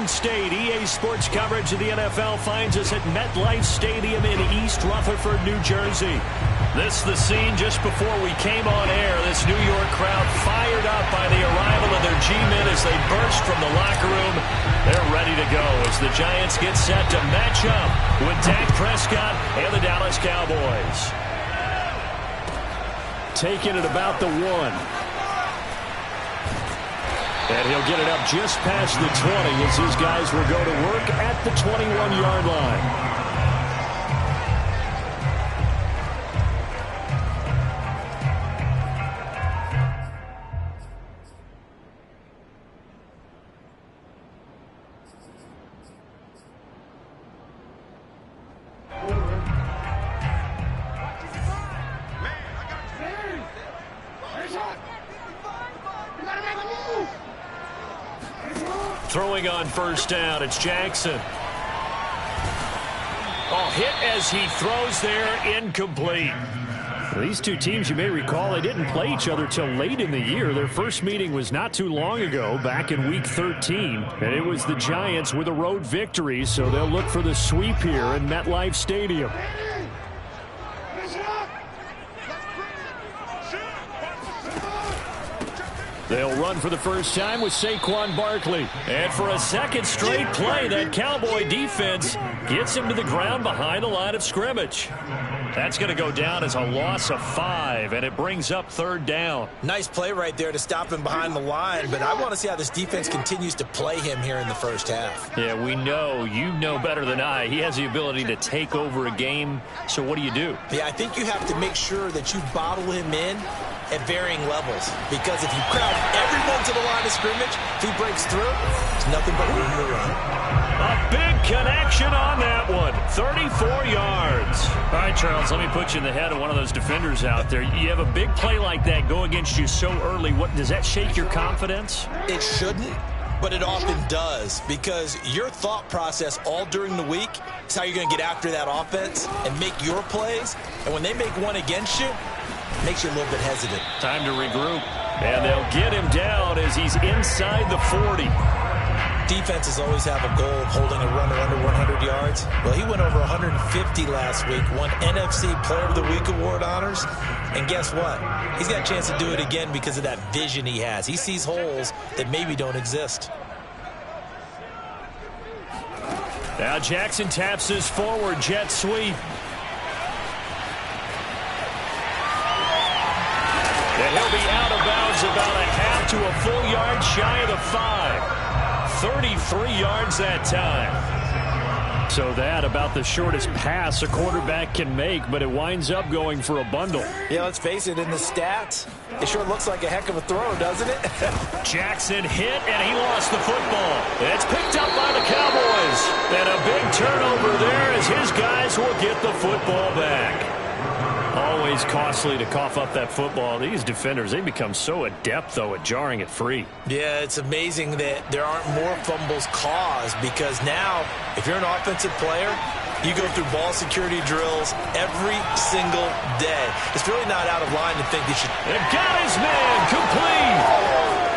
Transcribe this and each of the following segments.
State. EA Sports coverage of the NFL finds us at MetLife Stadium in East Rutherford, New Jersey. This is the scene just before we came on air. This New York crowd fired up by the arrival of their G-men as they burst from the locker room. They're ready to go as the Giants get set to match up with Dak Prescott and the Dallas Cowboys. Taking it about the 1. And he'll get it up just past the 20 as his guys will go to work at the 21-yard line. Throwing on first down, it's Jackson. Oh, hit as he throws there, incomplete. Well, these two teams, you may recall, they didn't play each other till late in the year. Their first meeting was not too long ago, back in Week 13. And it was the Giants with a road victory, so they'll look for the sweep here in MetLife Stadium. They'll run for the first time with Saquon Barkley. And for a second straight play, that Cowboy defense gets him to the ground behind the line of scrimmage. That's going to go down as a loss of 5, and it brings up third down. Nice play right there to stop him behind the line, but I want to see how this defense continues to play him here in the first half. Yeah, we know. You know better than I. He has the ability to take over a game, so what do you do? Yeah, I think you have to make sure that you bottle him in at varying levels, because if you crowd everyone to the line of scrimmage, if he breaks through, there's nothing but room to run. A big connection on that one. 34 yards. All right, Charles, let me put you in the head of one of those defenders out there. You have a big play like that go against you so early. What does that shake your confidence? It shouldn't, but it often does, because your thought process all during the week is how you're going to get after that offense and make your plays. And when they make one against you, it makes you a little bit hesitant. Time to regroup. And they'll get him down as he's inside the 40. Defenses always have a goal of holding a runner under 100 yards. Well, he went over 150 last week, won NFC Player of the Week award honors. And guess what? He's got a chance to do it again because of that vision he has. He sees holes that maybe don't exist. Now Jackson taps his forward jet sweep. And he'll be out of bounds about a half to a full yard shy of the 5. 33 yards that time. So that about the shortest pass a quarterback can make, but it winds up going for a bundle. Yeah, let's face it, in the stats, it sure looks like a heck of a throw, doesn't it? Jackson hit, and he lost the football. It's picked up by the Cowboys. And a big turnover there as his guys will get the football back. Always costly to cough up that football. These defenders, they become so adept, though, at jarring it free. Yeah, it's amazing that there aren't more fumbles caused, because now, if you're an offensive player, you go through ball security drills every single day. It's really not out of line to think you should. They've got his man complete.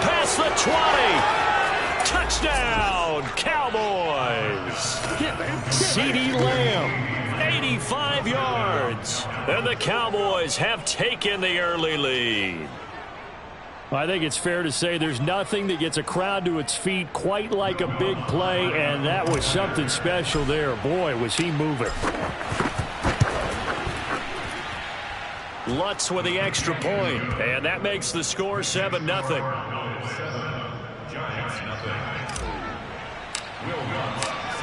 Past the 20. Touchdown, Cowboys. CeeDee Lamb. 85 yards. And the Cowboys have taken the early lead. I think it's fair to say there's nothing that gets a crowd to its feet quite like a big play, and that was something special there. Boy, was he moving. Lutz with the extra point, and that makes the score 7-0.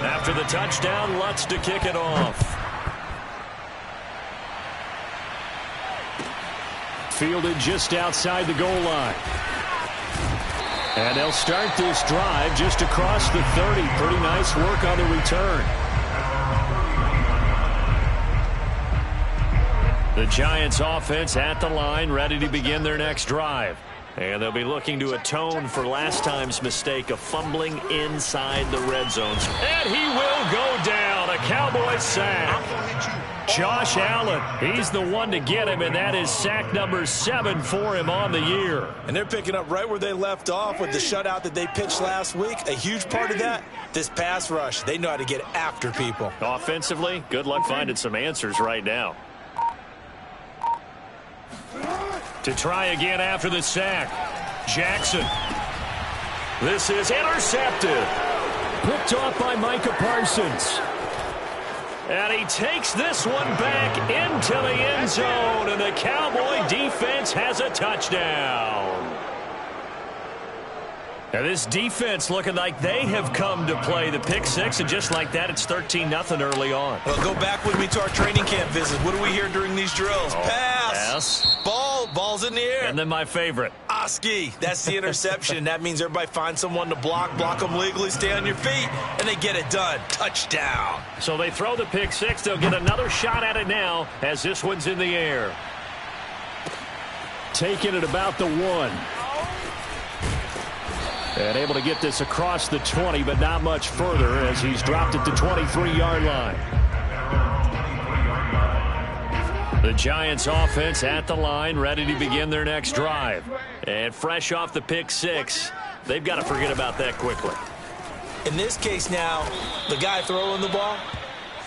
After the touchdown, Lutz to kick it off. Fielded just outside the goal line. And they'll start this drive just across the 30. Pretty nice work on the return. The Giants offense at the line, ready to begin their next drive. And they'll be looking to atone for last time's mistake of fumbling inside the red zones. And he will go down. A Cowboys sack. Josh Allen, he's the one to get him, and that is sack number 7 for him on the year. And they're picking up right where they left off with the shutout that they pitched last week. A huge part of that, this pass rush. They know how to get after people. Offensively, good luck finding some answers right now. To try again after the sack. Jackson. This is intercepted. Picked off by Micah Parsons. And he takes this one back into the end zone. And the Cowboy defense has a touchdown. Now this defense looking like they have come to play the pick six, and just like that, it's 13-0 early on. Well, go back with me to our training camp visit. What do we hear during these drills? Pass. Pass. Ball's in the air. And then my favorite. Oski. That's the interception. That means everybody finds someone to block them legally, stay on your feet, and they get it done. Touchdown. So they throw the pick six. They'll get another shot at it now as this one's in the air. Taking it about the 1. And able to get this across the 20, but not much further as he's dropped it to 23-yard line. The Giants offense at the line, ready to begin their next drive. And fresh off the pick six, they've got to forget about that quickly. In this case now, the guy throwing the ball,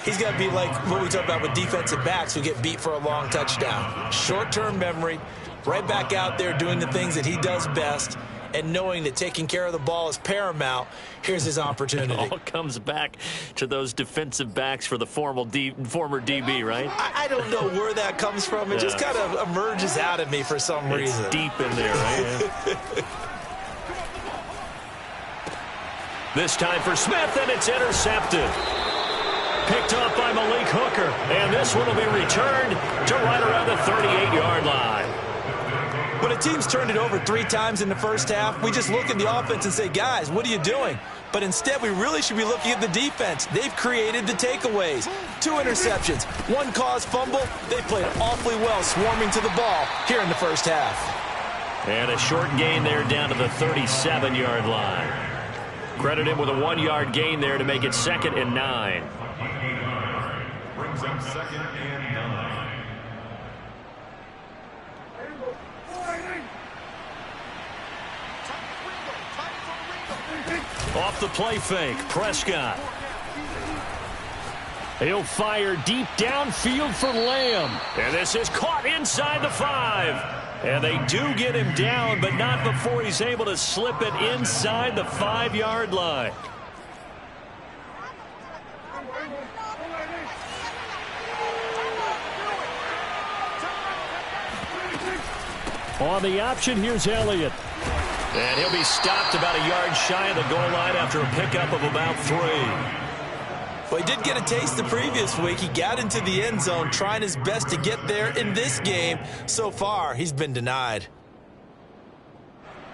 he's got to be like what we talk about with defensive backs who get beat for a long touchdown. Short-term memory, right back out there doing the things that he does best, and knowing that taking care of the ball is paramount. Here's his opportunity. It all comes back to those defensive backs for the former DB, right? I don't know where that comes from. It just kind of emerges out of me for some reason. It's deep in there, right? This time for Smith, and it's intercepted. Picked up by Malik Hooker, and this one will be returned to right around the 38-yard line. When a team's turned it over 3 times in the first half, we just look at the offense and say, guys, what are you doing? But instead, we really should be looking at the defense. They've created the takeaways. 2 interceptions, 1 caused fumble. They played awfully well swarming to the ball here in the first half. And a short gain there down to the 37-yard line. Credit him with a 1-yard gain there to make it 2nd and 9. Brings up 2nd and 9. Off the play fake, Prescott. He'll fire deep downfield for Lamb. And this is caught inside the 5. And they do get him down, but not before he's able to slip it inside the 5-yard line. On the option, here's Elliott. And he'll be stopped about a yard shy of the goal line after a pickup of about 3. Well, he did get a taste the previous week. He got into the end zone trying his best to get there in this game. So far, he's been denied.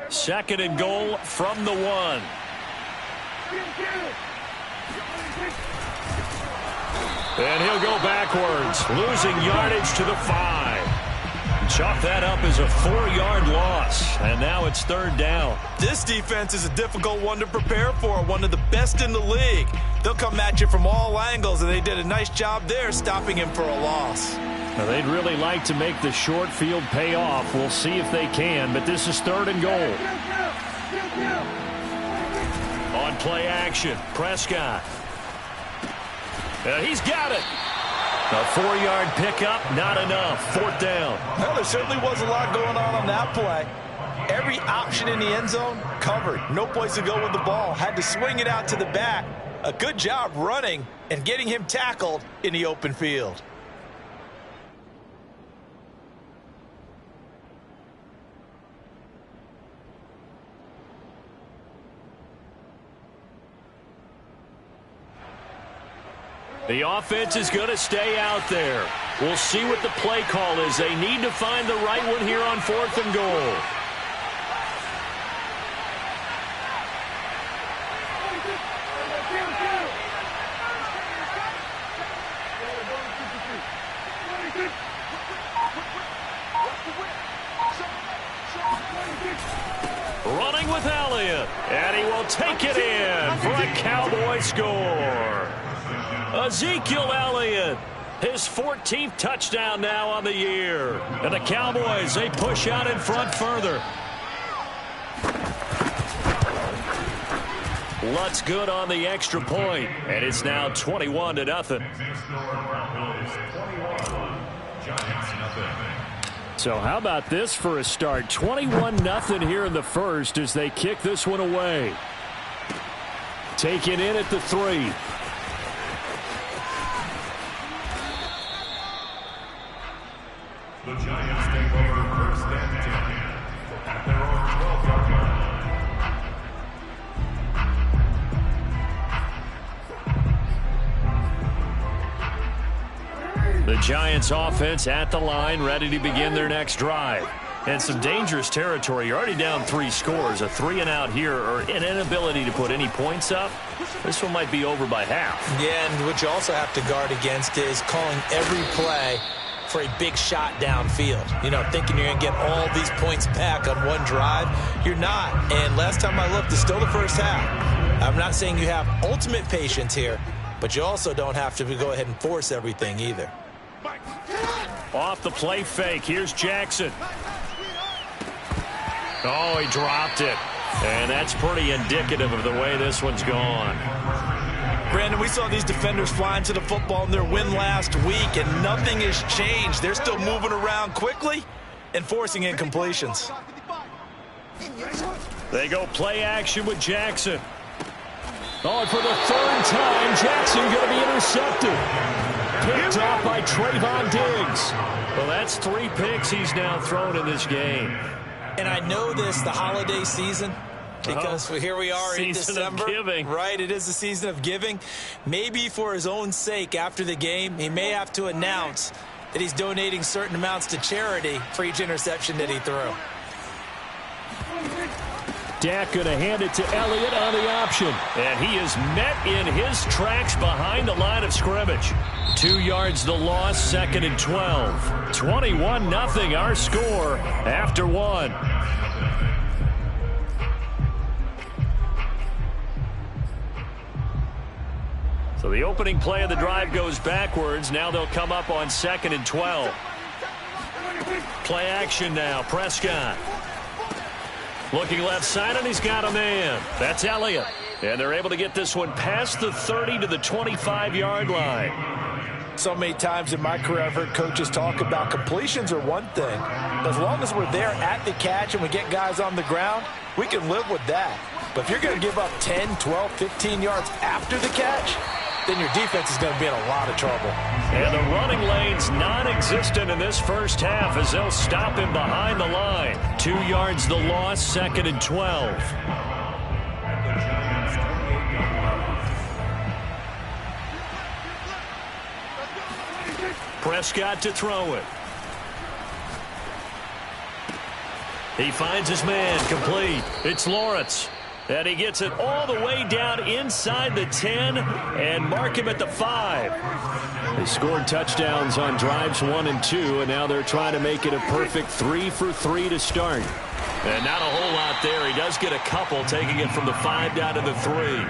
2nd and goal from the 1. And he'll go backwards, losing yardage to the 5. Chalk that up as a 4-yard loss, and now it's 3rd down. This defense is a difficult one to prepare for, one of the best in the league. They'll come at you from all angles, and they did a nice job there stopping him for a loss. Now, they'd really like to make the short field pay off. We'll see if they can, but this is 3rd and goal. On play action, Prescott. He's got it. A 4-yard pickup, not enough. 4th down. Well, there certainly was a lot going on that play. Every option in the end zone covered. No place to go with the ball. Had to swing it out to the back. A good job running and getting him tackled in the open field. The offense is going to stay out there. We'll see what the play call is. They need to find the right one here on 4th and goal. Running with Elliott, and he will take it in for a Cowboy score. Ezekiel Elliott, his 14th touchdown now on the year. And the Cowboys, they push out in front further. Lutz good on the extra point, and it's now 21-0. So how about this for a start? 21-0 here in the first as they kick this one away. Taken in at the 3. The Giants take over first and 10 at their own 12-yard line. The Giants offense at the line, ready to begin their next drive. And some dangerous territory. You're already down 3 scores. A 3-and-out here, or an inability to put any points up. This one might be over by half. Yeah, and what you also have to guard against is calling every play for a big shot downfield. You know, thinking you're going to get all these points back on one drive. You're not. And last time I looked, it's still the first half. I'm not saying you have ultimate patience here, but you also don't have to go ahead and force everything either. Off the play fake. Here's Jackson. Oh, he dropped it. And that's pretty indicative of the way this one's gone. Brandon, we saw these defenders flying to the football in their win last week, and nothing has changed. They're still moving around quickly and forcing incompletions. They go play action with Jackson. Oh, and for the 3rd time, Jackson going to be intercepted. Picked off by Trayvon Diggs. Well, that's 3 picks he's now thrown in this game. And I know this, the holiday season, because here we are in December. Season of giving. Right, it is the season of giving. Maybe for his own sake after the game, he may have to announce that he's donating certain amounts to charity for each interception that he threw. Dak going to hand it to Elliott on the option. And he is met in his tracks behind the line of scrimmage. 2 yards the loss, 2nd and 12. 21-0 our score after 1. So the opening play of the drive goes backwards. Now they'll come up on 2nd and 12. Play action now. Prescott. Looking left side, and he's got a man. That's Elliott. And they're able to get this one past the 30 to the 25-yard line. So many times in my career I've heard coaches talk about completions are one thing. As long as we're there at the catch and we get guys on the ground, we can live with that. But if you're going to give up 10, 12, 15 yards after the catch, then your defense is going to be in a lot of trouble. And the running lane's non-existent in this first half as they'll stop him behind the line. 2 yards the loss, 2nd and 12. Prescott to throw it. He finds his man, complete. It's Lawrence. And he gets it all the way down inside the 10 and mark him at the 5. They scored touchdowns on drives 1 and 2, and now they're trying to make it a perfect 3 for 3 to start. And not a whole lot there. He does get a couple, taking it from the 5 down to the 3.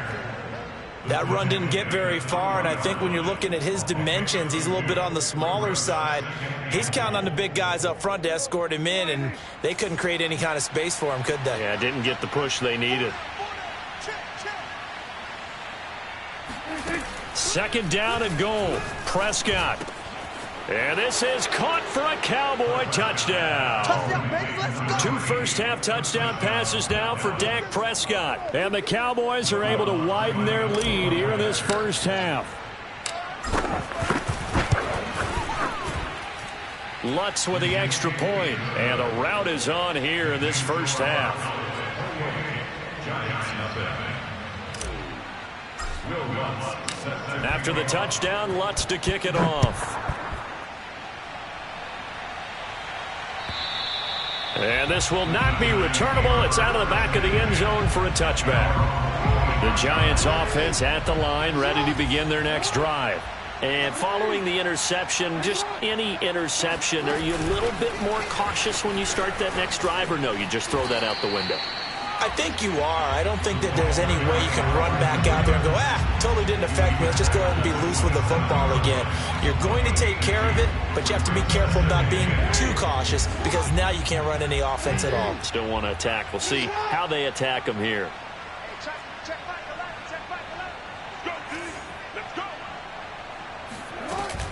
That run didn't get very far, and I think when you're looking at his dimensions, he's a little bit on the smaller side. He's counting on the big guys up front to escort him in, and they couldn't create any kind of space for him, could they? Yeah, didn't get the push they needed. 2nd down and goal. Prescott. And this is caught for a Cowboy touchdown. Touchdown, baby, let's go. 2 first-half touchdown passes now for Dak Prescott. And the Cowboys are able to widen their lead here in this first half. Lutz with the extra point. And the route is on here in this first half. After the touchdown, Lutz to kick it off. And this will not be returnable. It's out of the back of the end zone for a touchback. The Giants offense at the line, ready to begin their next drive. And following the interception, just any interception, are you a little bit more cautious when you start that next drive, or no, you just throw that out the window? I think you are. I don't think that there's any way you can run back out there and go, totally didn't affect me. Let's just go ahead and be loose with the football again. You're going to take care of it, but you have to be careful about being too cautious because now you can't run any offense at all. Still want to attack. We'll see how they attack them here.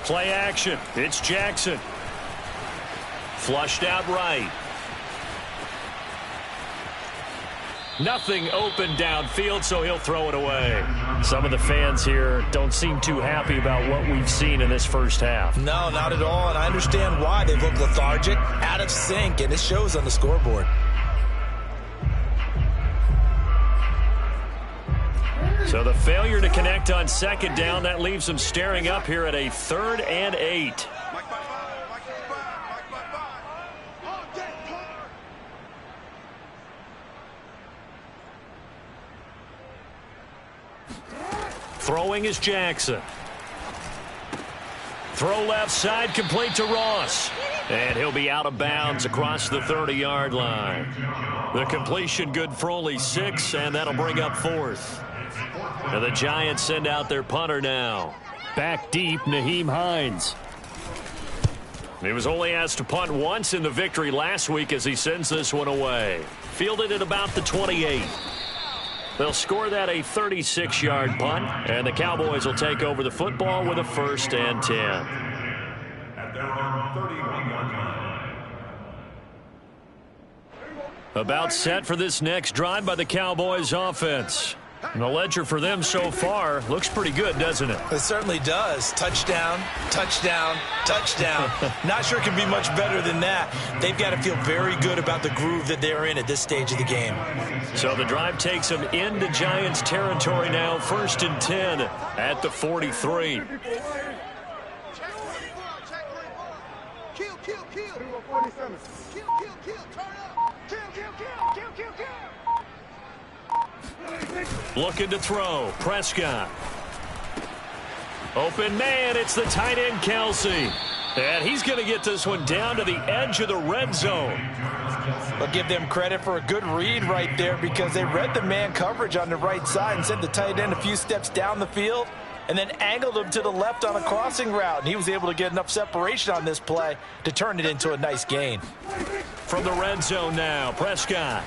Play action. It's Jackson. Flushed out right. Nothing open downfield, so he'll throw it away. Some of the fans here don't seem too happy about what we've seen in this first half. No, not at all, and I understand why. They look lethargic, out of sync, and it shows on the scoreboard. So the failure to connect on second down, that leaves them staring up here at a 3rd and 8. Throwing is Jackson. Throw left side, complete to Ross. And he'll be out of bounds across the 30-yard line. The completion good for only 6, and that'll bring up 4th. And the Giants send out their punter now. Back deep, Nyheim Hines. He was only asked to punt once in the victory last week as he sends this one away. Fielded at about the 28. They'll score that a 36-yard punt, and the Cowboys will take over the football with a 1st and 10. At their own 31-yard line. About set for this next drive by the Cowboys offense. And the ledger for them so far looks pretty good, doesn't it? It certainly does. Touchdown, touchdown, touchdown. Not sure it can be much better than that. They've got to feel very good about the groove that they're in at this stage of the game. So the drive takes them into Giants territory now. 1st and 10 at the 43. Looking to throw. Prescott. Open man. It's the tight end, Kelsey. And he's going to get this one down to the edge of the red zone. I'll give them credit for a good read right there because they read the man coverage on the right side and sent the tight end a few steps down the field and then angled him to the left on a crossing route. And he was able to get enough separation on this play to turn it into a nice gain. From the red zone now, Prescott.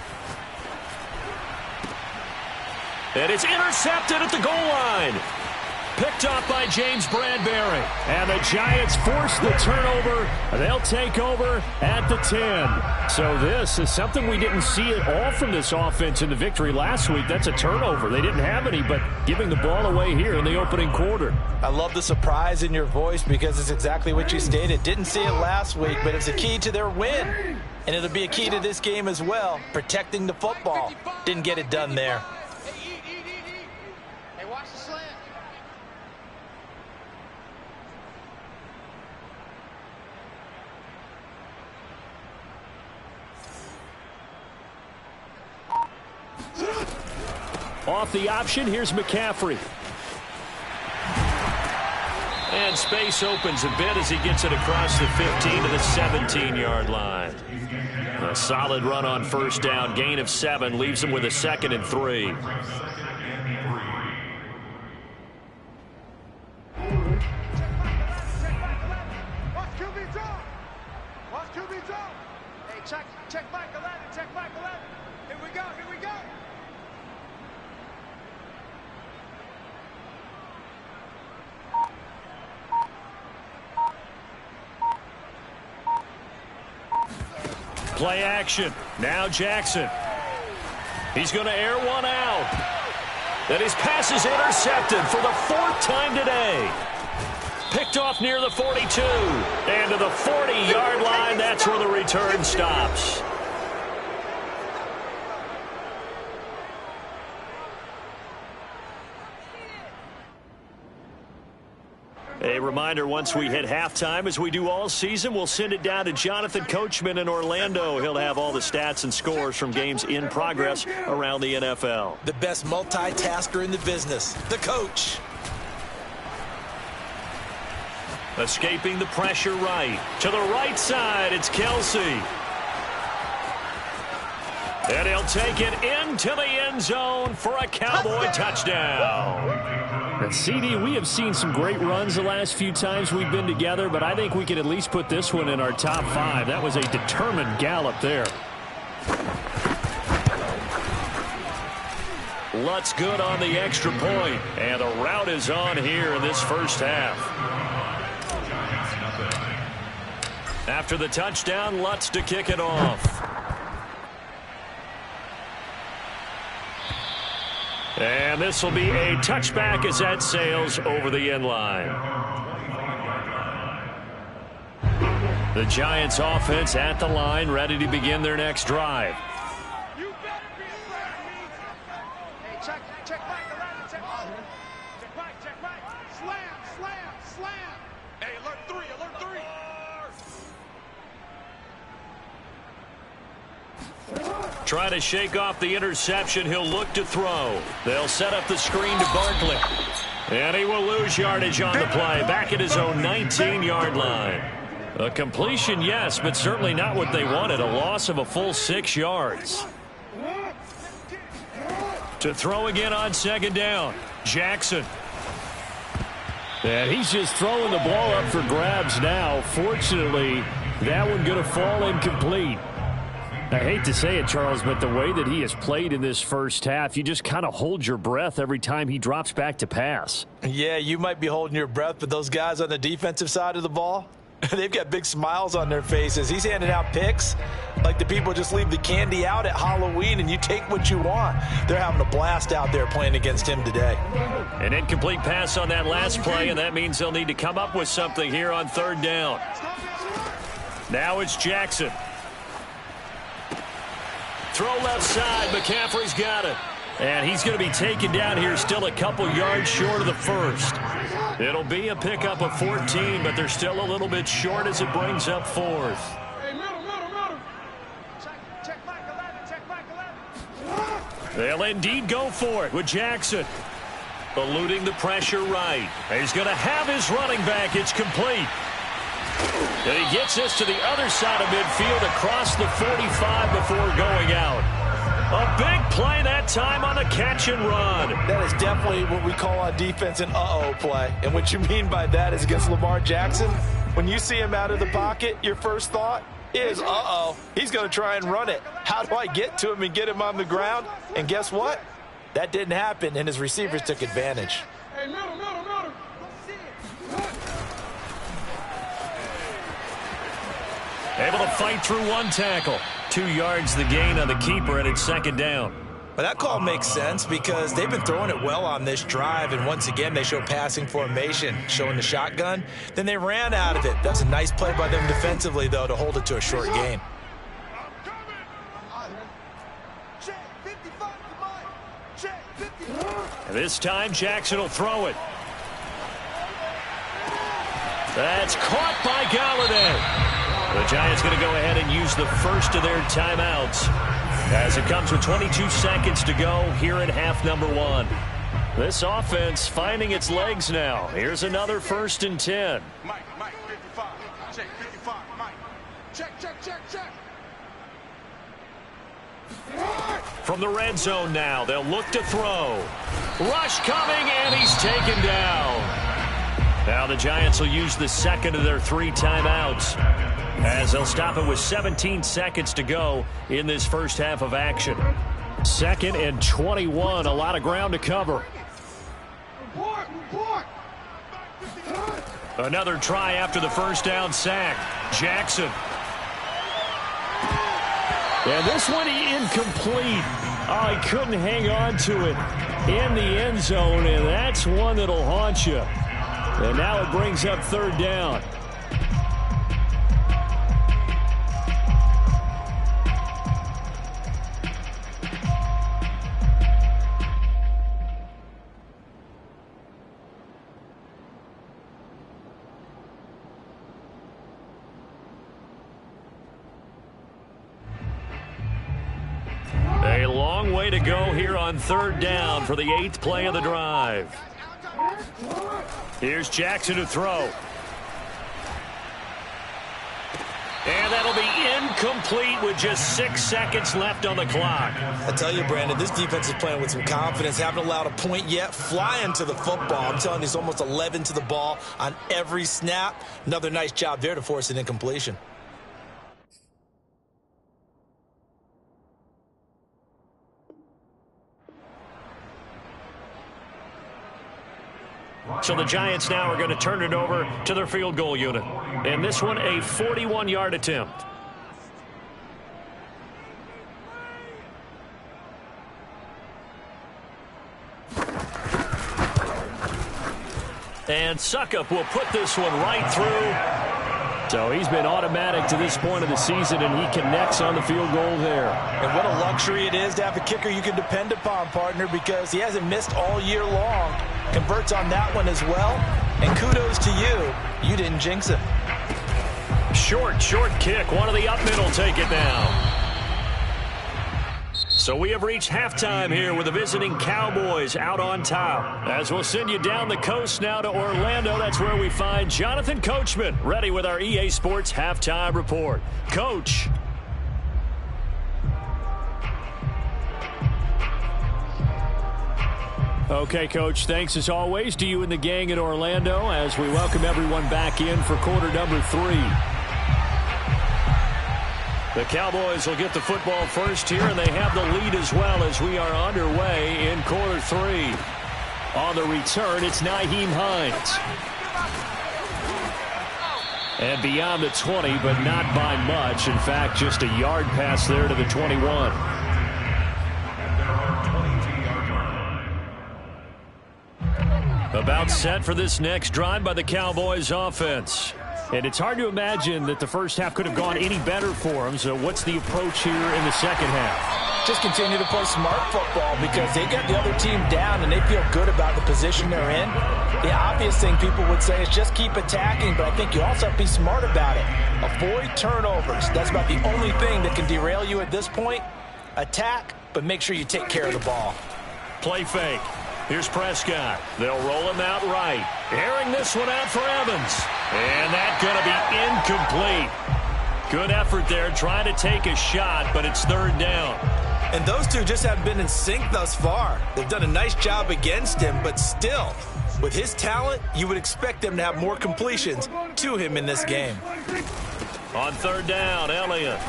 And it's intercepted at the goal line. Picked off by James Bradbury. And the Giants force the turnover. They'll take over at the 10. So this is something we didn't see at all from this offense in the victory last week. That's a turnover. They didn't have any, but giving the ball away here in the opening quarter. I love the surprise in your voice because it's exactly what you stated. Didn't see it last week, but it's a key to their win. And it'll be a key to this game as well, protecting the football. Didn't get it done there. Off the option, here's McCaffrey. And space opens a bit as he gets it across the 15 to the 17-yard line. A solid run on 1st down, gain of 7, leaves him with a 2nd and 3. Check back 11, check back 11. Here we go, here we go. Play action. Now Jackson. He's going to air one out. And his pass is intercepted for the 4th time today. Picked off near the 42. And to the 40-yard line, that's where the return stops. A reminder, once we hit halftime, as we do all season, we'll send it down to Jonathan Coachman in Orlando. He'll have all the stats and scores from games in progress around the NFL. The best multitasker in the business, the coach. Escaping the pressure right. To the right side, it's Kelsey. And he'll take it into the end zone for a Cowboy touchdown. And CD, we have seen some great runs the last few times we've been together, but I think we can at least put this one in our top 5. That was a determined gallop there. Lutz good on the extra point. And the route is on here in this first half. After the touchdown, Lutz to kick it off. And this will be a touchback as that sails over the end line. The Giants offense at the line, ready to begin their next drive. You better be afraid of me. Hey, check back the line, check back. Check back. Slam. Hey, alert 3. Trying to shake off the interception. He'll look to throw. They'll set up the screen to Barkley. And he will lose yardage on the play. Back at his own 19-yard line. A completion, yes, but certainly not what they wanted. A loss of a full 6 yards. To throw again on second down. Jackson. And he's just throwing the ball up for grabs now. Fortunately, that one going to fall incomplete. I hate to say it, Charles, but the way that he has played in this first half, you just kind of hold your breath every time he drops back to pass. Yeah, you might be holding your breath, but those guys on the defensive side of the ball, they've got big smiles on their faces. He's handing out picks like the people just leave the candy out at Halloween and you take what you want. They're having a blast out there playing against him today. An incomplete pass on that last play, and that means they'll need to come up with something here on third down. Now it's Jackson. Throw left side. McCaffrey's got it. And he's going to be taken down here still a couple yards short of the first. It'll be a pickup of 14, but they're still a little bit short as it brings up fourth. Hey, middle. Check back 11. They'll indeed go for it with Jackson. Eluding the pressure right. He's going to have his running back. It's complete. And he gets this to the other side of midfield across the 45 before going out. A big play that time on the catch and run. That is definitely what we call on defense an uh-oh play. And what you mean by that is against Lamar Jackson, when you see him out of the pocket, your first thought is, uh-oh, he's going to try and run it. How do I get to him and get him on the ground? And guess what? That didn't happen, and his receivers took advantage. Hey, middle. Able to fight through one tackle. 2 yards the gain on the keeper, and it's second down. But that call makes sense because they've been throwing it well on this drive, and once again they show passing formation, showing the shotgun. Then they ran out of it. That's a nice play by them defensively, though, to hold it to a short gain. And this time Jackson will throw it. That's caught by Galladay. The Giants going to go ahead and use the first of their timeouts as it comes with 22 seconds to go here in half number 1. This offense finding its legs now. Here's another 1st and 10. Mike, 55. Check 55, Mike. Check. From the red zone now, they'll look to throw. Rush coming, and he's taken down. Now the Giants will use the second of their 3 timeouts as they'll stop it with 17 seconds to go in this first half of action. 2nd and 21, a lot of ground to cover. Report. Another try after the first down sack. Jackson. And this one incomplete. Oh, he couldn't hang on to it in the end zone, and that's one that'll haunt you. And now it brings up third down. A long way to go here on third down for the 8th play of the drive. Here's Jackson to throw. And that'll be incomplete with just 6 seconds left on the clock. I tell you, Brandon, this defense is playing with some confidence. Haven't allowed a point yet. Flying to the football. I'm telling you, it's almost 11 to the ball on every snap. Another nice job there to force an incompletion. So the Giants now are going to turn it over to their field goal unit. And this one, a 41-yard attempt. And Suckup will put this one right through. So he's been automatic to this point of the season, and he connects on the field goal there. And what a luxury it is to have a kicker you can depend upon, partner, because he hasn't missed all year long. Converts on that one as well. And kudos to you. You didn't jinx it. Short kick. One of the up middle take it down. So we have reached halftime here with the visiting Cowboys out on top. As we'll send you down the coast now to Orlando, that's where we find Jonathan Coachman ready with our EA Sports halftime report. Coach. Okay, Coach, thanks as always to you and the gang in Orlando as we welcome everyone back in for quarter number 3. The Cowboys will get the football first here, and they have the lead as well as we are underway in quarter 3. On the return, it's Nyheim Hines. And beyond the 20, but not by much. In fact, just a yard pass there to the 21. About set for this next drive by the Cowboys offense. And it's hard to imagine that the first half could have gone any better for them. So what's the approach here in the second half? Just continue to play smart football because they got the other team down and they feel good about the position they're in. The obvious thing people would say is just keep attacking, but I think you also have to be smart about it. Avoid turnovers. That's about the only thing that can derail you at this point. Attack, but make sure you take care of the ball. Play fake. Here's Prescott. They'll roll him out right. Airing this one out for Evans. And that's going to be incomplete. Good effort there trying to take a shot, but it's third down. And those two just haven't been in sync thus far. They've done a nice job against him, but still, with his talent, you would expect them to have more completions to him in this game. On third down, Elliott.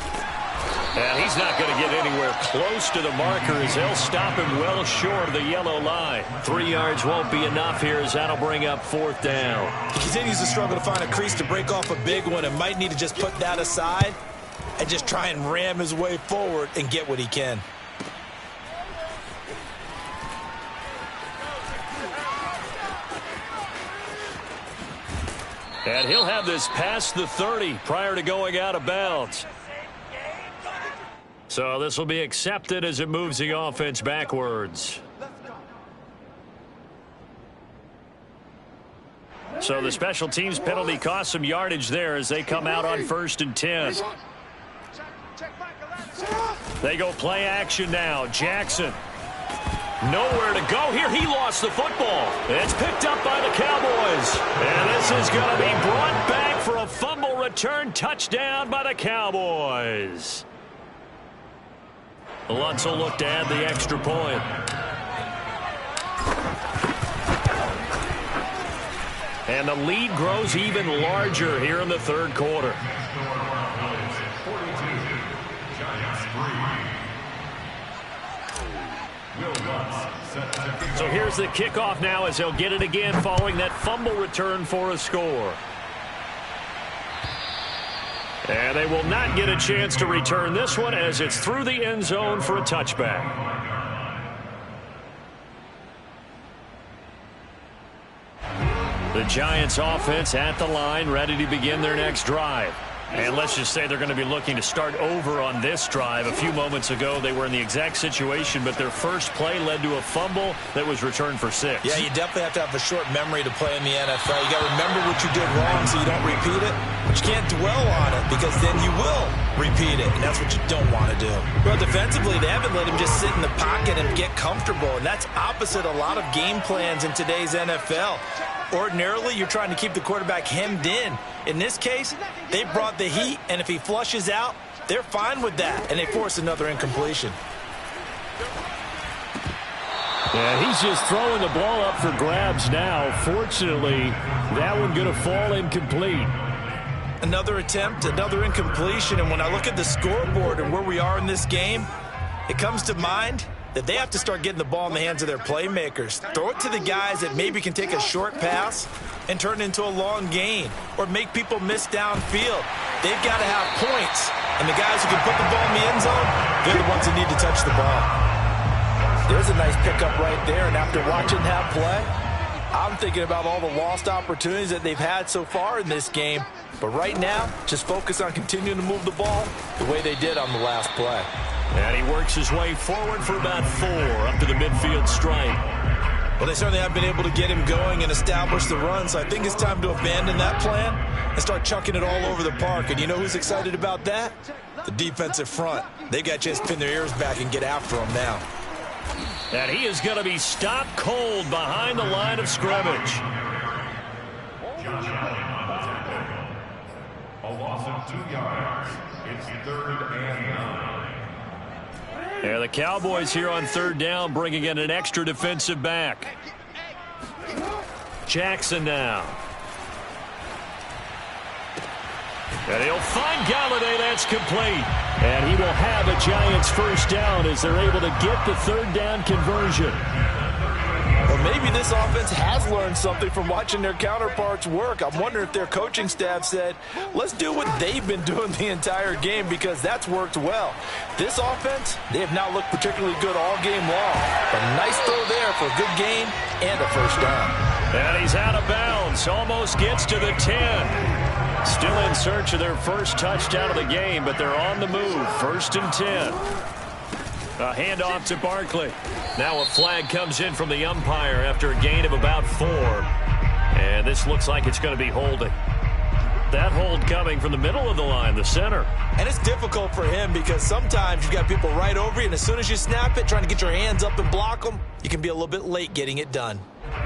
And he's not going to get anywhere close to the marker as they'll stop him well short of the yellow line. 3 yards won't be enough here as that'll bring up fourth down. He continues to struggle to find a crease to break off a big one and might need to just put that aside and just try and ram his way forward and get what he can. And he'll have this past the 30 prior to going out of bounds. So this will be accepted as it moves the offense backwards. So the special teams penalty cost some yardage there as they come out on 1st and 10. They go play action now. Jackson. Nowhere to go here. He lost the football. It's picked up by the Cowboys. And this is going to be brought back for a fumble return touchdown by the Cowboys. Lutz will look to add the extra point. And the lead grows even larger here in the third quarter. So here's the kickoff now as they'll get it again following that fumble return for a score. And they will not get a chance to return this one as it's through the end zone for a touchback. The Giants offense at the line, ready to begin their next drive. And let's just say they're going to be looking to start over on this drive. A few moments ago, they were in the exact situation, but their first play led to a fumble that was returned for 6. Yeah, you definitely have to have a short memory to play in the NFL. You got to remember what you did wrong so you don't repeat it, but you can't dwell on it because then you will repeat it, and that's what you don't want to do. Well, defensively, they haven't let him just sit in the pocket and get comfortable, and that's opposite a lot of game plans in today's NFL. Ordinarily, you're trying to keep the quarterback hemmed in. In this case, they brought the heat, and if he flushes out, they're fine with that, and they force another incompletion. And he's just throwing the ball up for grabs now. Fortunately, that one going to fall incomplete. Another attempt, another incompletion, and when I look at the scoreboard and where we are in this game, it comes to mind that they have to start getting the ball in the hands of their playmakers. Throw it to the guys that maybe can take a short pass and turn it into a long gain or make people miss downfield. They've got to have points, and the guys who can put the ball in the end zone, they're the ones that need to touch the ball. There's a nice pickup right there, and after watching that play, I'm thinking about all the lost opportunities that they've had so far in this game. But right now, just focus on continuing to move the ball the way they did on the last play. And he works his way forward for about 4 up to the midfield stripe. Well, they certainly have been able to get him going and establish the run, so I think it's time to abandon that plan and start chucking it all over the park. And you know who's excited about that? The defensive front. They got a chance to pin their ears back and get after him now. And he is going to be stopped cold behind the line of scrimmage. Josh Allen on tackle. A loss of 2 yards. It's 3rd and 9. Yeah, the Cowboys here on 3rd down, bringing in an extra defensive back. Jackson now. And he'll find Galladay. That's complete. And he will have a Giants first down as they're able to get the 3rd down conversion. Well, maybe this offense has learned something from watching their counterparts work. I'm wondering if their coaching staff said, let's do what they've been doing the entire game, because that's worked well. This offense, they have not looked particularly good all game long. But a nice throw there for a good gain and a first down. And he's out of bounds. Almost gets to the 10. Still in search of their first touchdown of the game, but they're on the move. 1st and 10. A handoff to Barkley. Now a flag comes in from the umpire after a gain of about 4. And this looks like it's going to be holding. That hold coming from the middle of the line, the center. And it's difficult for him because sometimes you've got people right over you, and as soon as you snap it, trying to get your hands up and block them, you can be a little bit late getting it done.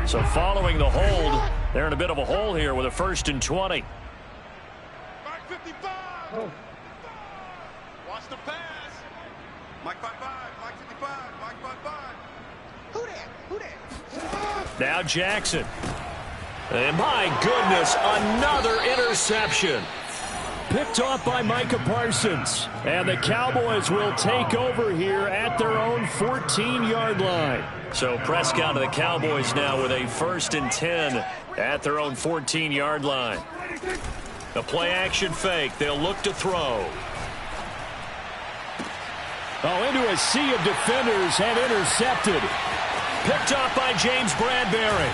So following the hold, they're in a bit of a hole here with a 1st and 20. Mike 55. Watch the pass. Mike 55. Mike 55. Mike 55. Who that? Who that? Now Jackson. And my goodness, another interception. Picked off by Micah Parsons. And the Cowboys will take over here at their own 14-yard line. So Prescott and the Cowboys now with a 1st and 10 at their own 14-yard line. A play-action fake. They'll look to throw. Oh, into a sea of defenders and intercepted. Picked off by James Bradbury.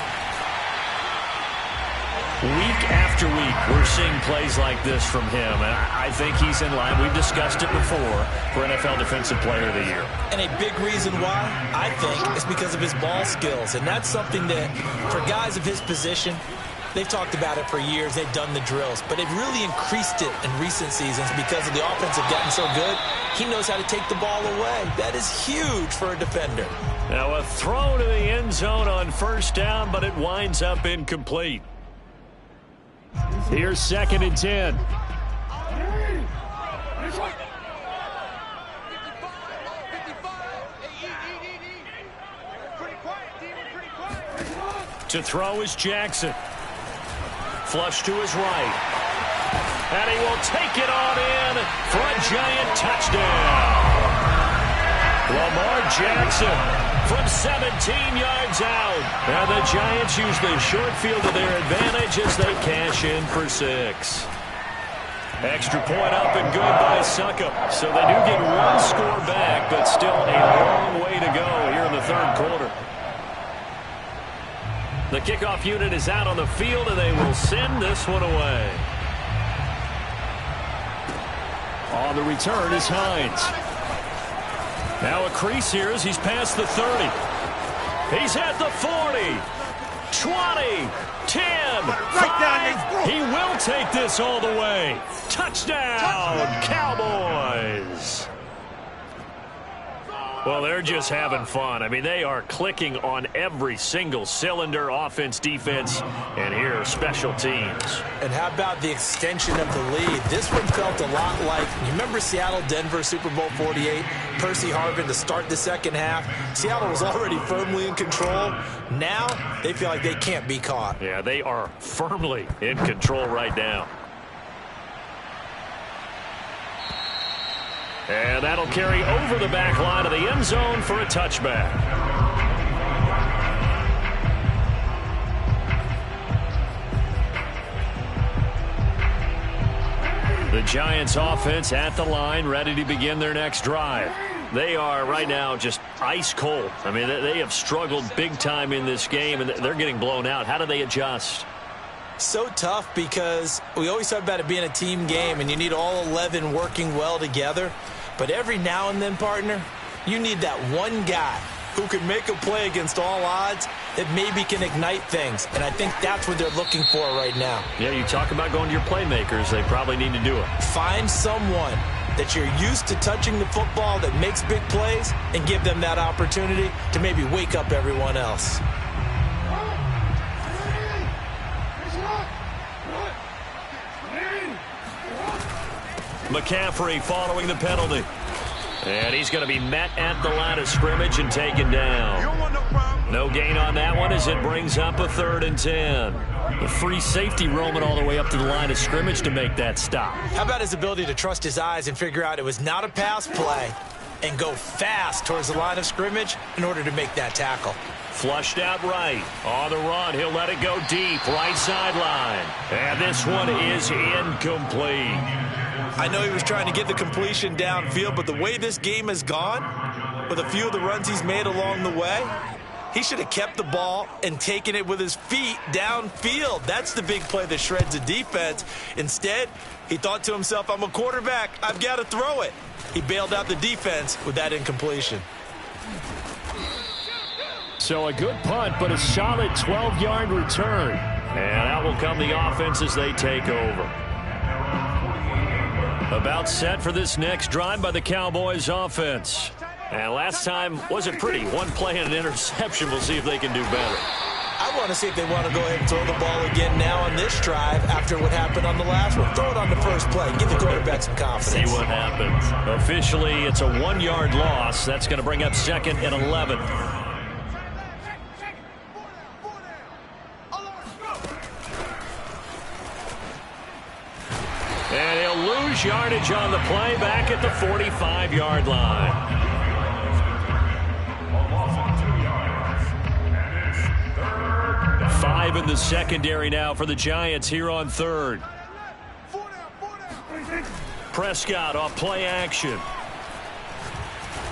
Week after week, we're seeing plays like this from him, and I think he's in line. We've discussed it before for NFL Defensive Player of the Year. And a big reason why, I think, is because of his ball skills. And that's something that, for guys of his position, they've talked about it for years. They've done the drills. But they've really increased it in recent seasons because of the offense have gotten so good. He knows how to take the ball away. That is huge for a defender. Now a throw to the end zone on 1st down, but it winds up incomplete. Here's 2nd and 10. To throw is Jackson. Flush to his right. And he will take it on in for a giant touchdown. Lamar Jackson from 17 yards out. And the Giants use the short field to their advantage as they cash in for 6. Extra point up and good by Succop. So they do get one score back, but still a long way to go here in the 3rd quarter. The kickoff unit is out on the field, and they will send this one away. On the return is Hines. Now a crease here as he's past the 30. He's at the 40. 20. 10. 5. He will take this all the way. Touchdown, Cowboys. Well, they're just having fun. I mean, they are clicking on every single cylinder, offense, defense, and here, special teams. And how about the extension of the lead? This one felt a lot like, you remember Seattle-Denver Super Bowl 48? Percy Harvin to start the second half. Seattle was already firmly in control. Now they feel like they can't be caught. Yeah, they are firmly in control right now. And that'll carry over the back line of the end zone for a touchback. The Giants offense at the line, ready to begin their next drive. They are right now just ice cold. I mean, they have struggled big time in this game, and they're getting blown out. How do they adjust? So tough because we always talk about it being a team game, and you need all 11 working well together. But every now and then, partner, you need that one guy who can make a play against all odds that maybe can ignite things. And I think that's what they're looking for right now. Yeah, you talk about going to your playmakers. They probably need to do it. Find someone that you're used to touching the football that makes big plays and give them that opportunity to maybe wake up everyone else. McCaffrey following the penalty. And he's going to be met at the line of scrimmage and taken down. No gain on that one as it brings up a 3rd and 10. The free safety roaming all the way up to the line of scrimmage to make that stop. How about his ability to trust his eyes and figure out it was not a pass play and go fast towards the line of scrimmage in order to make that tackle. Flushed out right. On the run, he'll let it go deep. Right sideline. And this one is incomplete. I know he was trying to get the completion downfield, but the way this game has gone, with a few of the runs he's made along the way, he should have kept the ball and taken it with his feet downfield. That's the big play that shreds a defense. Instead, he thought to himself, I'm a quarterback. I've got to throw it. He bailed out the defense with that incompletion. So a good punt, but a solid 12-yard return. And out will come the offense as they take over. About set for this next drive by the Cowboys offense. And last time wasn't pretty. One play and an interception. We'll see if they can do better. I want to see if they want to go ahead and throw the ball again now on this drive after what happened on the last one. Throw it on the first play. Give the quarterback some confidence. See what happens. Officially, it's a 1-yard loss. That's going to bring up 2nd and 11. And he'll lose yardage on the play back at the 45-yard line. Five in the secondary now for the Giants here on 3rd. Prescott off play action.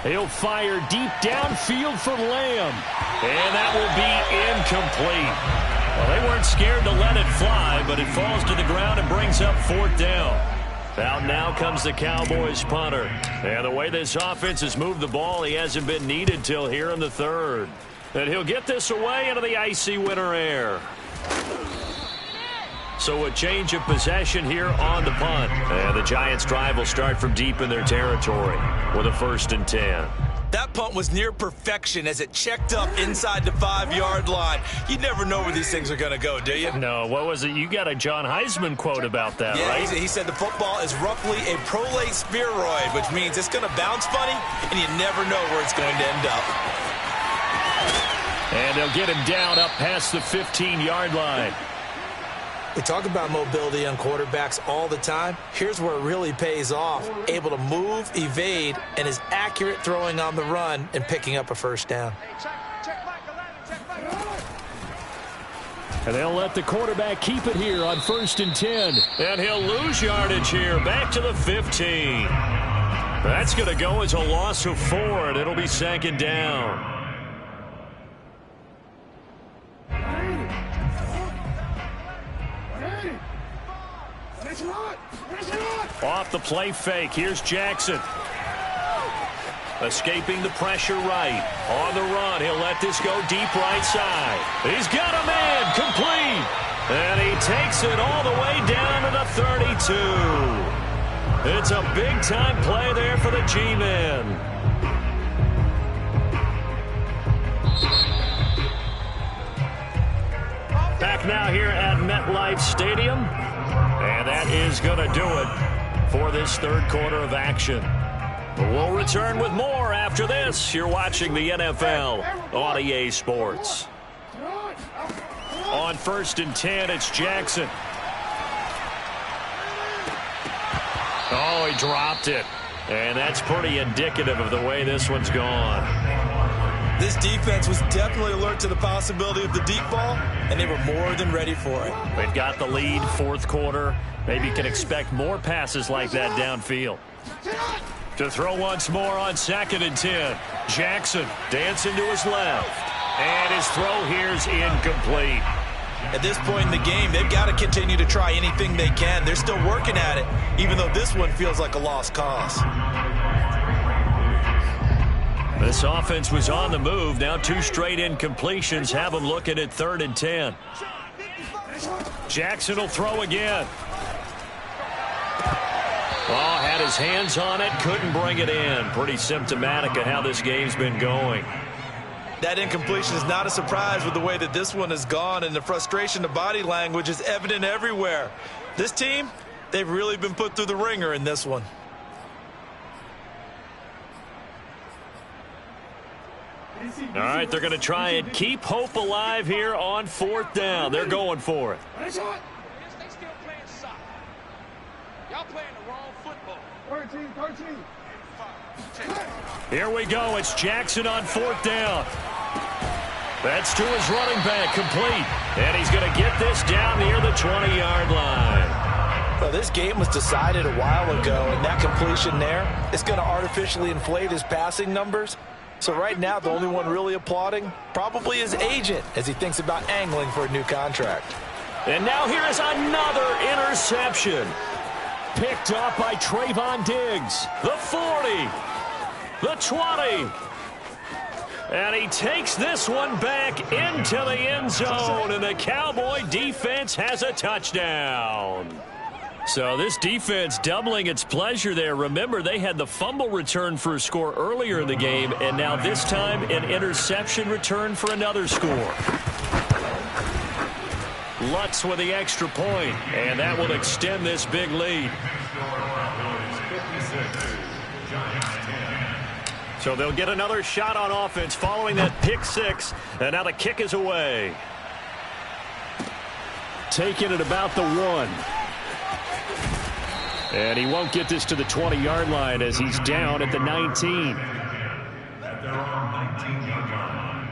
He'll fire deep downfield for Lamb. And that will be incomplete. Well, they weren't scared to let it fly, but it falls to the ground and brings up 4th down. Out now comes the Cowboys punter. And the way this offense has moved the ball, he hasn't been needed till here in the 3rd. And he'll get this away into the icy winter air. So a change of possession here on the punt. And the Giants' drive will start from deep in their territory with a 1st and 10. That punt was near perfection as it checked up inside the 5-yard line. You never know where these things are going to go, do you? No, what was it? You got a John Heisman quote about that, yeah, right? He said the football is roughly a prolate spheroid, which means it's going to bounce funny, and you never know where it's going to end up. And they'll get him down up past the 15-yard line. We talk about mobility on quarterbacks all the time. Here's where it really pays off. Able to move, evade, and is accurate throwing on the run and picking up a 1st down. And they'll let the quarterback keep it here on 1st and 10. And he'll lose yardage here back to the 15. That's going to go as a loss of 4, and it'll be 2nd down. Off the play fake. Here's Jackson. Escaping the pressure right. On the run. He'll let this go deep right side. He's got a man. Complete. And he takes it all the way down to the 32. It's a big-time play there for the G-men. Back now here at MetLife Stadium. And that is going to do it for this third quarter of action. We'll return with more after this. You're watching the NFL on EA Sports. On 1st and 10, it's Jackson. Oh, he dropped it. And that's pretty indicative of the way this one's gone. This defense was definitely alert to the possibility of the deep ball, and they were more than ready for it. They've got the lead, fourth quarter. Maybe you can expect more passes like that downfield. To throw once more on 2nd and 10. Jackson dancing to his left. And his throw here's incomplete. At this point in the game, they've got to continue to try anything they can. They're still working at it, even though this one feels like a lost cause. This offense was on the move. Now 2 straight incompletions have them looking at 3rd and 10. Jackson will throw again. Oh, had his hands on it, couldn't bring it in. Pretty symptomatic of how this game's been going. That incompletion is not a surprise with the way that this one has gone, and the frustration of body language is evident everywhere. This team, they've really been put through the ringer in this one. All right, they're going to try and keep hope alive here on 4th down. They're going for it. They still playing soccer. Y'all playing the wrong football. 13. Here we go. It's Jackson on 4th down. That's to his running back, complete. And he's going to get this down near the 20-yard line. Well, this game was decided a while ago, and that completion there is going to artificially inflate his passing numbers. So right now, the only one really applauding probably his agent as he thinks about angling for a new contract. And now here is another interception. Picked up by Trayvon Diggs. The 40. The 20. And he takes this one back into the end zone, and the Cowboy defense has a touchdown. So this defense doubling its pleasure there. Remember, they had the fumble return for a score earlier in the game, and now this time an interception return for another score. Lutz with the extra point, and that will extend this big lead. So they'll get another shot on offense following that pick 6, and now the kick is away. Taking it about the 1. And he won't get this to the 20-yard line as he's down at the 19. At their own 19-yard line.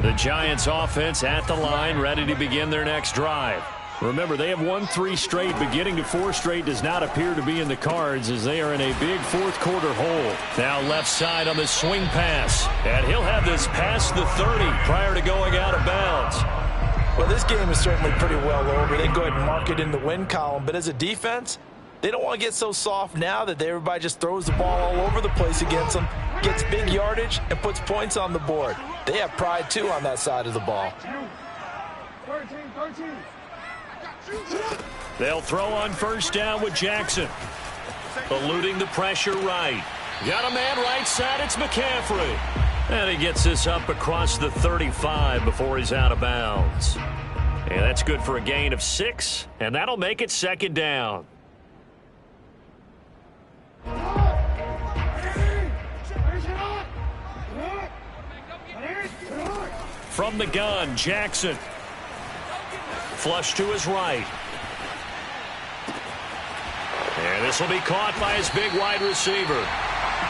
The Giants offense at the line, ready to begin their next drive. Remember, they have won 3 straight. Beginning to 4 straight does not appear to be in the cards as they are in a big fourth quarter hole. Now left side on the swing pass. And he'll have this past the 30 prior to going out of bounds. Well, this game is certainly pretty well over. They go ahead and mark it in the win column. But as a defense, they don't want to get so soft now that everybody just throws the ball all over the place against them, gets big yardage, and puts points on the board. They have pride, too, on that side of the ball. 13. They'll throw on 1st down with Jackson. Eluding the pressure right. Got a man right side. It's McCaffrey. And he gets this up across the 35 before he's out of bounds. And that's good for a gain of 6. And that'll make it 2nd down. From the gun, Jackson. Flush to his right. And this will be caught by his big wide receiver.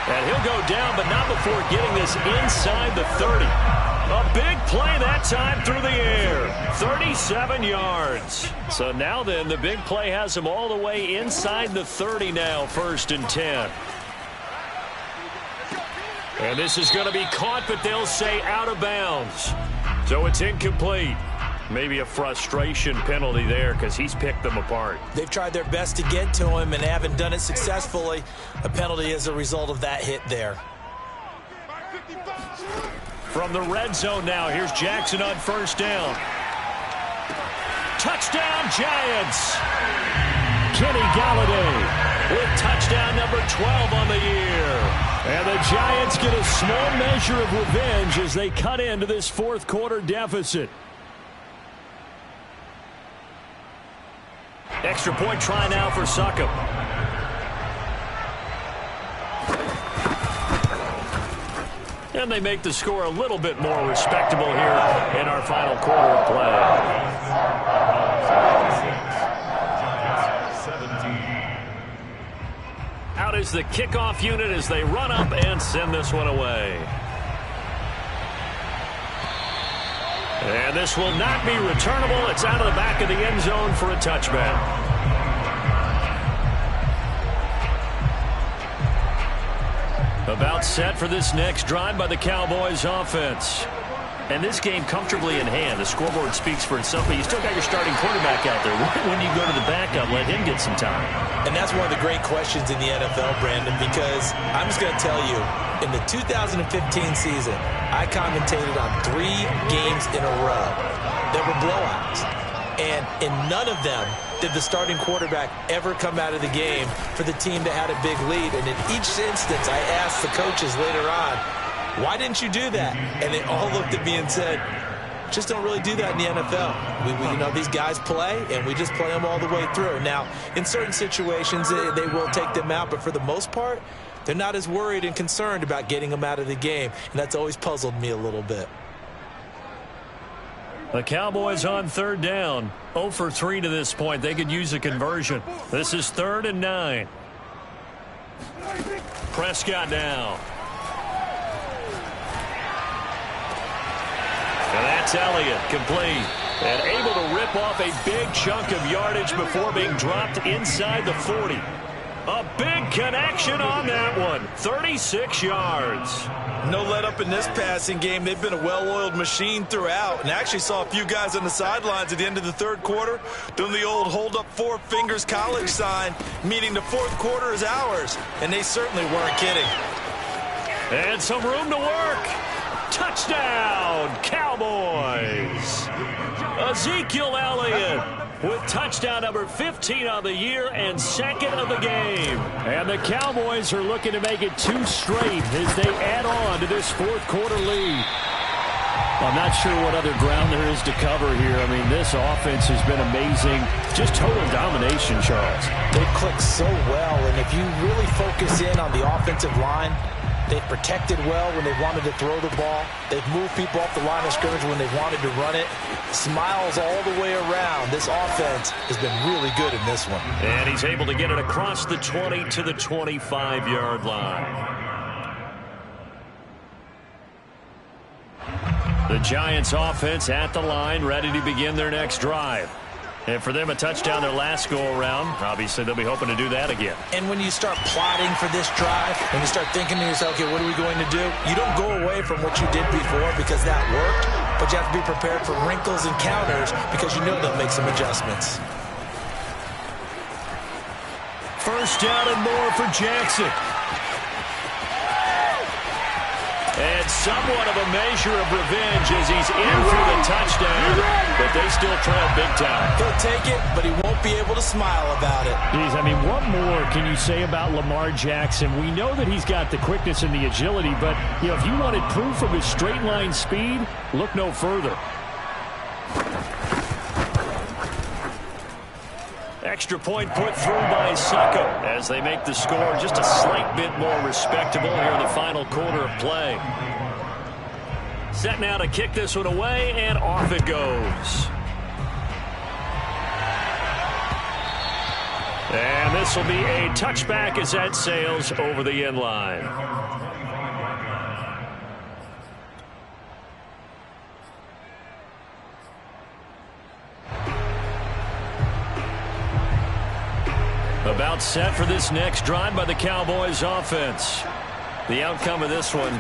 And he'll go down, but not before getting this inside the 30. A big play that time through the air. 37 yards. So now then, the big play has him all the way inside the 30 now, 1st and 10. And this is going to be caught, but they'll say out of bounds. So it's incomplete. Maybe a frustration penalty there because he's picked them apart. They've tried their best to get to him and haven't done it successfully. A penalty as a result of that hit there. From the red zone now, here's Jackson on 1st down. Touchdown, Giants! Kenny Galladay with touchdown number 12 on the year. And the Giants get a small measure of revenge as they cut into this fourth quarter deficit. Extra point try now for Succop. And they make the score a little bit more respectable here in our final quarter of play. Out is the kickoff unit as they run up and send this one away. And this will not be returnable. It's out of the back of the end zone for a touchback. About set for this next drive by the Cowboys offense. And this game comfortably in hand. The scoreboard speaks for itself, but you still got your starting quarterback out there. When you go to the backup, let him get some time. And that's one of the great questions in the NFL, Brandon, because I'm just going to tell you, in the 2015 season, I commentated on 3 games in a row that were blowouts. And in none of them did the starting quarterback ever come out of the game for the team that had a big lead. And in each instance, I asked the coaches later on, why didn't you do that? And they all looked at me and said, just don't really do that in the NFL. You know, these guys play, and we just play them all the way through. Now, in certain situations, they will take them out, but for the most part, they're not as worried and concerned about getting them out of the game, and that's always puzzled me a little bit. The Cowboys on third down. 0 for 3 to this point. They could use a conversion. This is 3rd and 9. Prescott now. And that's Elliott, complete. And able to rip off a big chunk of yardage before being dropped inside the 40. A big connection on that one. 36 yards. No let up in this passing game. They've been a well-oiled machine throughout. And I actually saw a few guys on the sidelines at the end of the third quarter doing the old hold up 4 fingers college sign, meaning the fourth quarter is ours. And they certainly weren't kidding. And some room to work. Touchdown, Cowboys. Ezekiel Elliott with touchdown number 15 on the year and 2nd of the game. And the Cowboys are looking to make it 2 straight as they add on to this fourth quarter lead. I'm not sure what other ground there is to cover here. I mean, this offense has been amazing. Just total domination, Charles. They click so well, and if you really focus in on the offensive line, they've protected well when they wanted to throw the ball. They've moved people off the line of scrimmage when they wanted to run it. Smiles all the way around. This offense has been really good in this one. And he's able to get it across the 20 to the 25-yard line. The Giants offense at the line, ready to begin their next drive. And for them, a touchdown their last go-around. Obviously, they'll be hoping to do that again. And when you start plotting for this drive, when you start thinking to yourself, okay, what are we going to do? You don't go away from what you did before because that worked, but you have to be prepared for wrinkles and counters because you know they'll make some adjustments. First down and more for Jackson. And somewhat of a measure of revenge as he's in for the touchdown, but they still trail big time. He'll take it, but he won't be able to smile about it. Geez, I mean, what more can you say about Lamar Jackson? We know that he's got the quickness and the agility, but you know, if you wanted proof of his straight line speed, look no further. Extra point put through by Succop as they make the score just a slight bit more respectable here in the final quarter of play. Set now to kick this one away, and off it goes. And this will be a touchback as that sails over the end line. About set for this next drive by the Cowboys offense. The outcome of this one,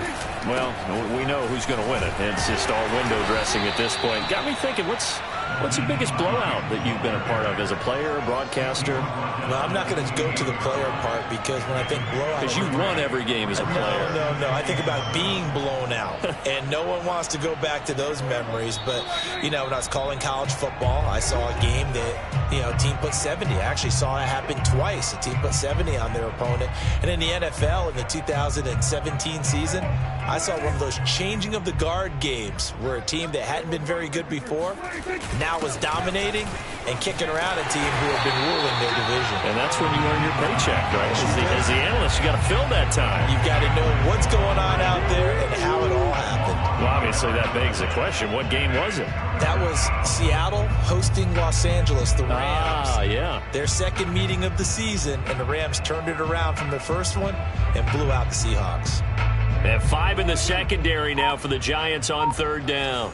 well, we know who's going to win it. It's just all window dressing at this point. Got me thinking, what's What's the biggest blowout that you've been a part of as a player, broadcaster? Well, I'm not going to go to the player part because when I think blowout... Because you won every game as a player. No. I think about being blown out. And no one wants to go back to those memories. But, when I was calling college football, I saw a game that, a team put 70. I actually saw it happen twice. A team put 70 on their opponent. And in the NFL in the 2017 season, I saw one of those changing of the guard games where a team that hadn't been very good before now was dominating and kicking around a team who had been ruling their division. And that's when you earn your paycheck, right? As the analyst, you got to fill that time. You've got to know what's going on out there and how it all happened. Well, obviously, that begs the question, what game was it? That was Seattle hosting Los Angeles, the Rams. Ah, yeah. Their second meeting of the season, and the Rams turned it around from their first one and blew out the Seahawks. They have 5 in the secondary now for the Giants on third down.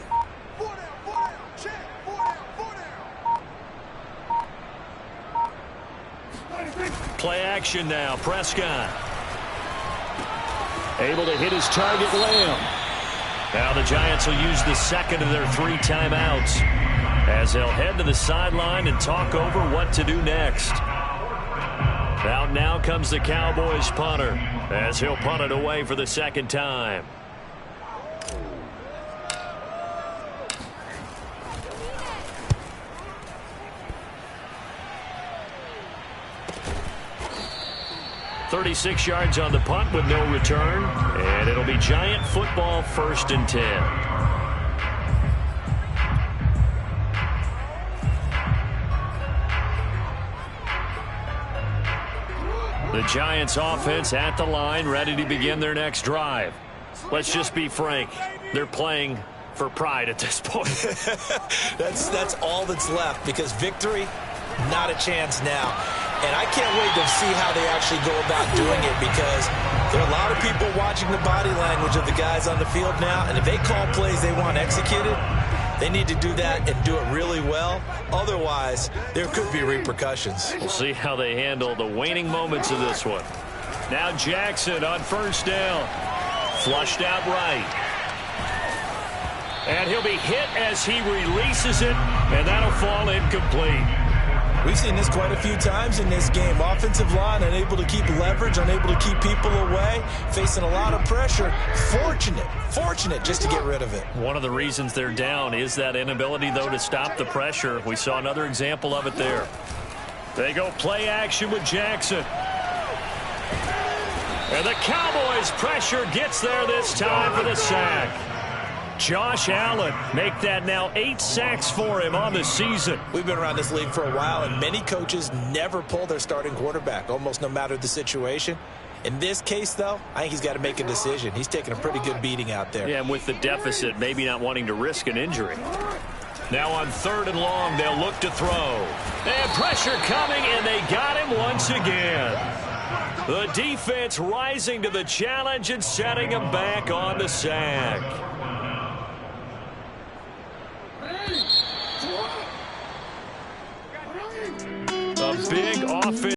Play action now. Prescott. Able to hit his target, Lamb. Now the Giants will use the second of their 3 timeouts as they'll head to the sideline and talk over what to do next. Out now comes the Cowboys punter as he'll punt it away for the second time. .36 yards on the punt with no return, and it'll be Giant football, 1st and 10. The Giants offense at the line, ready to begin their next drive. Let's just be frank, they're playing for pride at this point. That's all that's left, because victory, not a chance now. And I can't wait to see how they actually go about doing it, because there are a lot of people watching the body language of the guys on the field now, and if they call plays they want executed, they need to do that and do it really well. Otherwise, there could be repercussions. We'll see how they handle the waning moments of this one. Now Jackson on first down. Flushed out right. And he'll be hit as he releases it, and that'll fall incomplete. We've seen this quite a few times in this game. Offensive line unable to keep leverage, unable to keep people away, facing a lot of pressure. Fortunate just to get rid of it. One of the reasons they're down is that inability, though, to stop the pressure. We saw another example of it there. They go play action with Jackson. And the Cowboys pressure gets there this time for the sack. Josh Allen make that now 8 sacks for him on the season. We've been around this league for a while, and many coaches never pull their starting quarterback, almost no matter the situation. In this case, though, I think he's got to make a decision. He's taking a pretty good beating out there. Yeah, and with the deficit, maybe not wanting to risk an injury. Now on 3rd and long, they'll look to throw. And pressure coming, and they got him once again. The defense rising to the challenge and setting him back on the sack. A big offense.